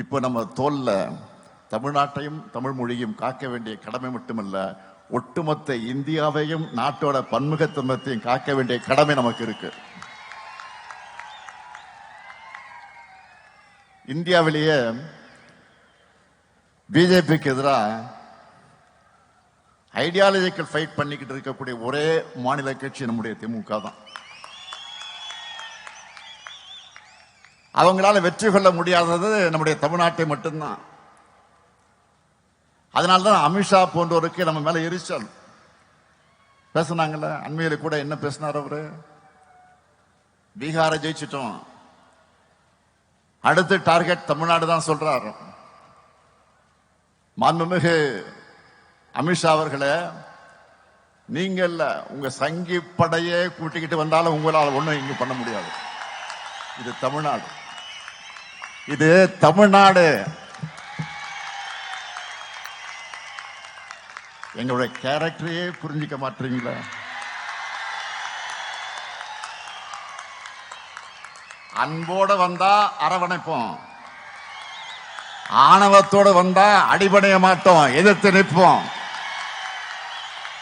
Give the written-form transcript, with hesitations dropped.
இப்போ நம்ம தோல்ல தமிழ்நாட்டையும் தமிழ் மொழியும் காக்க வேண்டிய கடமை மட்டுமல்ல, ஒட்டுமொத்த இந்தியாவையும் நாட்டோட பன்முகத்தன்மையையும் காக்க வேண்டிய கடமை நமக்கு இருக்கு. இந்தியாவிலேயே பிஜேபிக்கு எதிராக ஐடியாலஜிக்கல் ஃபைட் பண்ணிக்கிட்டு இருக்கக்கூடிய ஒரே மாநில கட்சி நம்முடைய திமுக தான். அவங்களால வெற்றி கொள்ள முடியாதது நம்முடைய தமிழ்நாட்டை மட்டும்தான். அதனால்தான் அமித்ஷா போன்றவருக்கு நம்ம மேல எரிச்சல். பேசினாங்கல்ல, அண்மையில கூட என்ன பேசினார் அவரு? பீகாரை ஜெயிச்சிட்டோம், அடுத்து டார்கெட் தமிழ்நாடு தான் சொல்றாரு. மாண்புமிகு அமித்ஷா அவர்களே, நீங்க இல்ல, உங்க சங்கி படையே கூட்டிக்கிட்டு வந்தாலும் உங்களால் ஒண்ணும் இங்க பண்ண முடியாது. இது தமிழ்நாடு, இது தமிழ்நாடு. எங்களுடைய கேரக்டரையே புரிஞ்சிக்க மாட்டீங்களா? அன்போட வந்தா அரவணைப்போம், ஆணவத்தோட வந்தா அடிபடைய மாட்டோம், எதிர்த்து நிற்போம்.